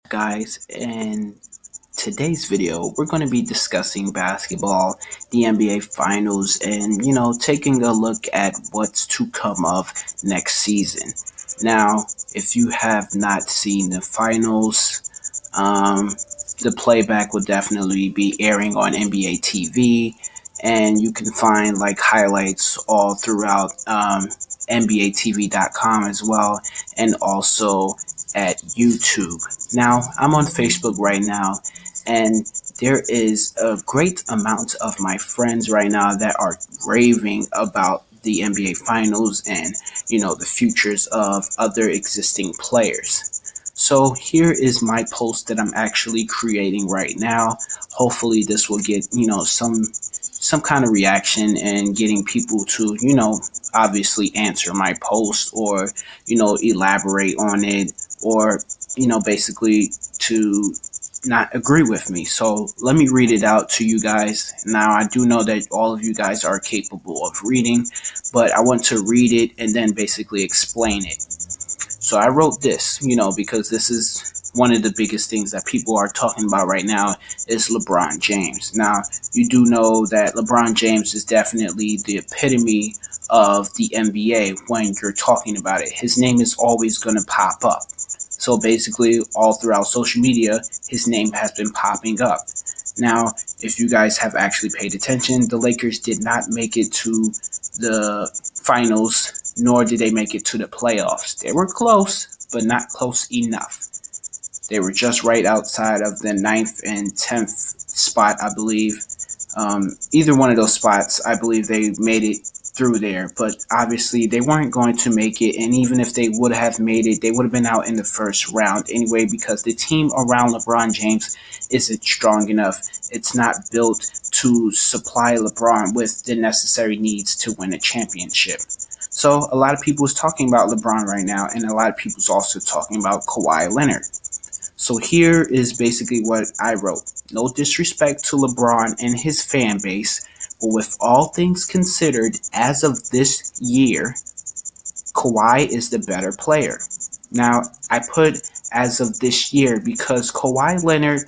Guys, in today's video we're going to be discussing basketball, the NBA finals, and taking a look at what's to come of next season. Now, if you have not seen the finals, the playback will definitely be airing on NBA TV, and you can find like highlights all throughout NBATV.com as well, and also at YouTube. Now, I'm on Facebook right now, and there is a great amount of my friends right now that are raving about the NBA Finals and, the futures of other existing players. So here is my post that I'm actually creating right now. Hopefully this will get, some kind of reaction and getting people to, obviously answer my post or, elaborate on it or, basically to not agree with me. So let me read it out to you guys. Now, I do know that all of you guys are capable of reading, but I want to read it and then basically explain it. So I wrote this, because this is one of the biggest things that people are talking about right now is LeBron James. Now, you do know that LeBron James is definitely the epitome of the NBA when you're talking about it. His name is always going to pop up. So basically, all throughout social media, his name has been popping up. Now, if you guys have actually paid attention, the Lakers did not make it to the finals, nor did they make it to the playoffs. They were close, but not close enough. They were just right outside of the 9th and 10th spot, I believe. Either one of those spots, I believe they made it through there, but obviously they weren't going to make it, and even if they would have made it, they would have been out in the first round anyway, because the team around LeBron James isn't strong enough. It's not built to supply LeBron with the necessary needs to win a championship. So a lot of people is talking about LeBron right now, and a lot of people is also talking about Kawhi Leonard. So here is basically what I wrote. No disrespect to LeBron and his fan base, but with all things considered, as of this year, Kawhi is the better player. Now, I put as of this year because Kawhi Leonard,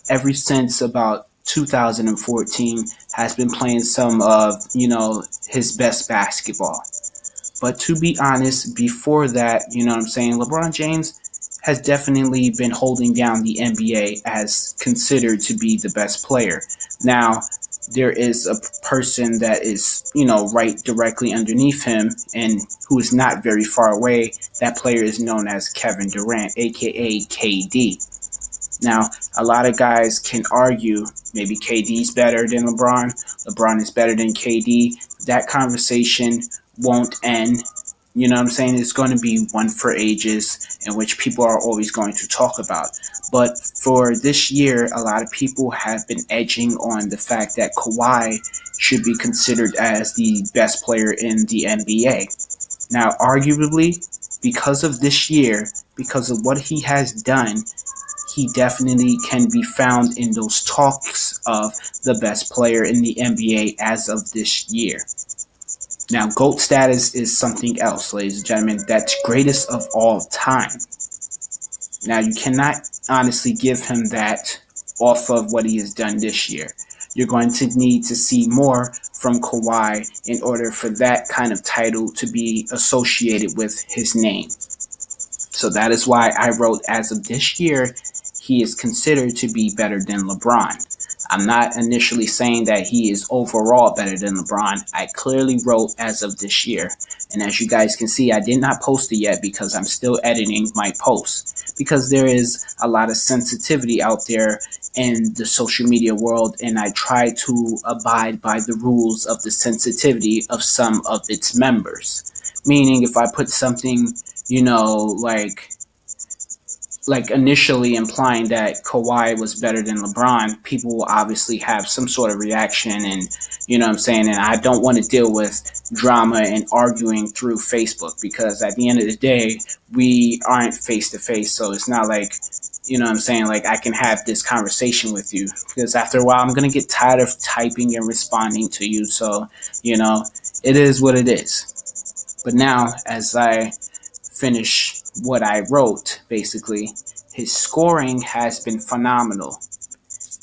ever since about 2014, has been playing some of, his best basketball. But to be honest, before that, LeBron James has definitely been holding down the NBA as considered to be the best player. Now, there is a person that is, right directly underneath him and who is not very far away. That player is known as Kevin Durant, aka KD. Now, a lot of guys can argue maybe KD's better than LeBron. LeBron is better than KD. That conversation won't end. It's going to be one for ages, in which people are always going to talk about. But for this year, a lot of people have been edging on the fact that Kawhi should be considered as the best player in the NBA. Now, arguably, because of this year, because of what he has done, he definitely can be found in those talks of the best player in the NBA as of this year. Now, GOAT status is something else, ladies and gentlemen. That's greatest of all time. Now, you cannot honestly give him that off of what he has done this year. You're going to need to see more from Kawhi in order for that kind of title to be associated with his name. So that is why I wrote, as of this year, he is considered to be better than LeBron. I'm not initially saying that he is overall better than LeBron. I clearly wrote as of this year. And as you guys can see, I did not post it yet because I'm still editing my post. Because there is a lot of sensitivity out there in the social media world, and I try to abide by the rules of the sensitivity of some of its members. Meaning, if I put something, like initially implying that Kawhi was better than LeBron, people will obviously have some sort of reaction, and and I don't want to deal with drama and arguing through Facebook, because at the end of the day, we aren't face to face, so it's not like, like I can have this conversation with you, because after a while I'm going to get tired of typing and responding to you, so, it is what it is. But now, as I finish what I wrote, basically, his scoring has been phenomenal.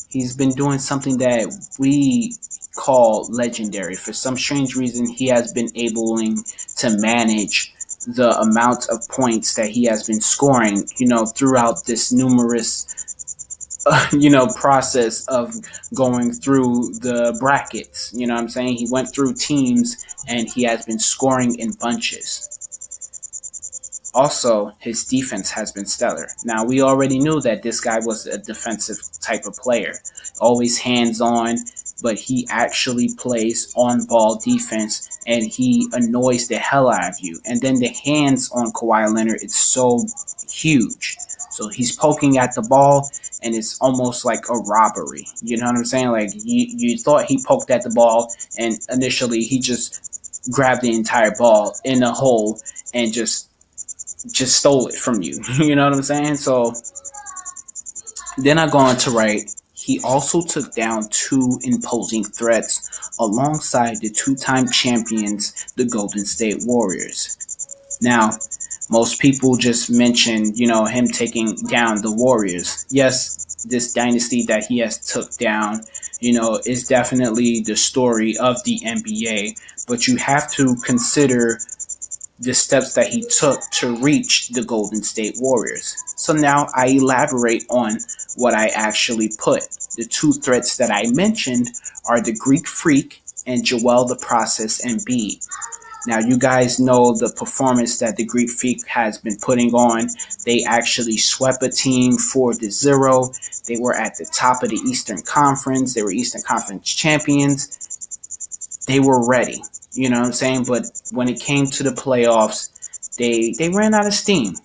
He's been doing something that we call legendary. For some strange reason, he has been able to manage the amount of points that he has been scoring, throughout this numerous, process of going through the brackets. You know what I'm saying? He went through teams and he has been scoring in bunches. Also, his defense has been stellar. Now, we already knew that this guy was a defensive type of player, always hands-on, but he actually plays on-ball defense, and he annoys the hell out of you. And then the hands on Kawhi Leonard is so huge. So he's poking at the ball, and it's almost like a robbery. You know what I'm saying? Like, you thought he poked at the ball, and initially he just grabbed the entire ball in a hole and just stole it from you. You know what I'm saying? So then I go on to write, he also took down two imposing threats alongside the two-time champions, the Golden State Warriors. Now, most people just mention, him taking down the Warriors. Yes, this dynasty that he has took down, is definitely the story of the NBA, but you have to consider the steps that he took to reach the Golden State Warriors. So now I elaborate on what I actually put. The two threats that I mentioned are the Greek Freak and Joel the Process Embiid. Now, you guys know the performance that the Greek Freak has been putting on. They actually swept a team 4-0. They were at the top of the Eastern Conference. They were Eastern Conference champions. They were ready. You know what I'm saying? But when it came to the playoffs, they ran out of steam.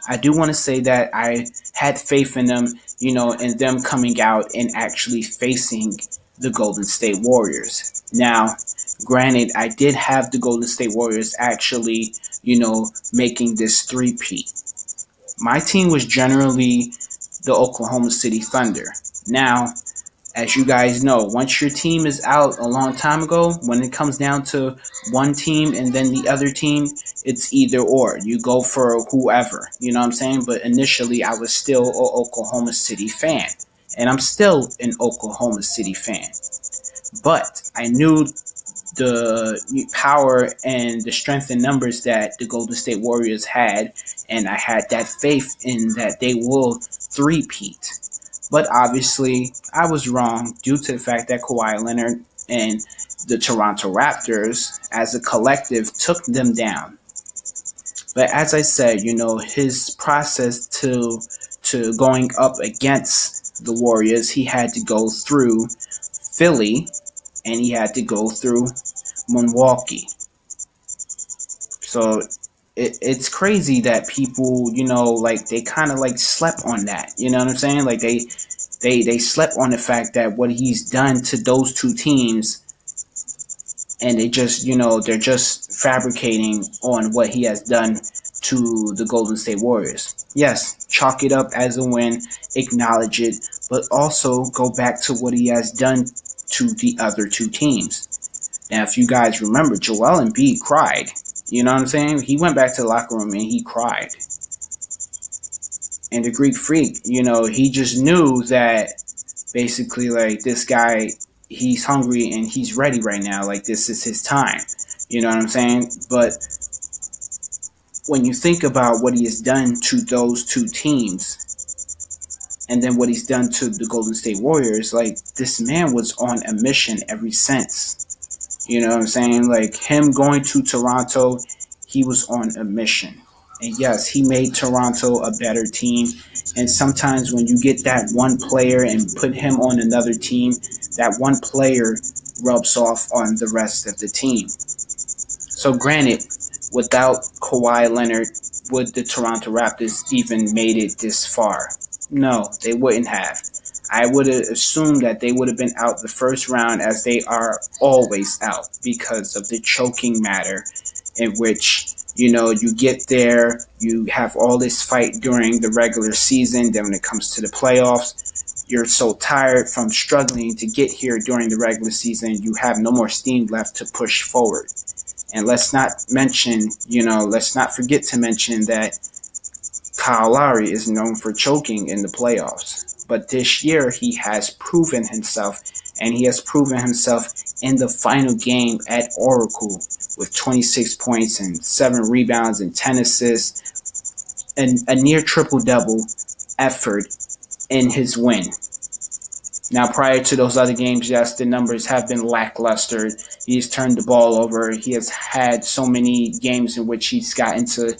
I do want to say that I had faith in them, in them coming out and actually facing the Golden State Warriors. Now, granted, I did have the Golden State Warriors actually, making this three-peat. My team was generally the Oklahoma City Thunder. Now, as you guys know, once your team is out a long time ago, when it comes down to one team and then the other team, it's either or. You go for whoever, you know what I'm saying? But initially, I was still an Oklahoma City fan, and I'm still an Oklahoma City fan. But I knew the power and the strength in numbers that the Golden State Warriors had, and I had that faith in that they will three-peat. But obviously, I was wrong due to the fact that Kawhi Leonard and the Toronto Raptors, as a collective, took them down. But as I said, his process to going up against the Warriors, he had to go through Philly, and he had to go through Milwaukee. So it's crazy that people, they kind of slept on that. You know what I'm saying? Like they slept on the fact that what he's done to those two teams, and they just, they're just fabricating on what he has done to the Golden State Warriors. Yes, chalk it up as a win, acknowledge it, but also go back to what he has done to the other two teams. Now, if you guys remember, Joel Embiid cried. You know what I'm saying? He went back to the locker room and he cried. And the Greek Freak, he just knew that basically, this guy, he's hungry and he's ready right now. This is his time. You know what I'm saying? But when you think about what he has done to those two teams, and then what he's done to the Golden State Warriors, this man was on a mission ever since. You know what I'm saying? Him going to Toronto, he was on a mission. And yes, he made Toronto a better team. And sometimes when you get that one player and put him on another team, that one player rubs off on the rest of the team. So granted, without Kawhi Leonard, would the Toronto Raptors even made it this far? No, they wouldn't have. I would have assumed that they would have been out the first round, as they are always out because of the choking matter, in which, you get there, you have all this fight during the regular season, then when it comes to the playoffs, you're so tired from struggling to get here during the regular season, you have no more steam left to push forward. And let's not forget to mention that Kyle Lowry is known for choking in the playoffs, but this year he has proven himself, and he has proven himself in the final game at Oracle with 26 points and 7 rebounds and 10 assists and a near triple double effort in his win. Now, prior to those other games, yes, the numbers have been lackluster. He's turned the ball over. He has had so many games in which he's got into,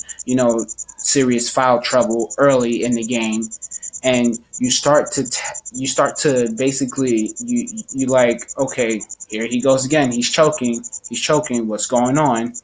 serious foul trouble early in the game, and you start to basically you like, okay, here he goes again. He's choking. What's going on?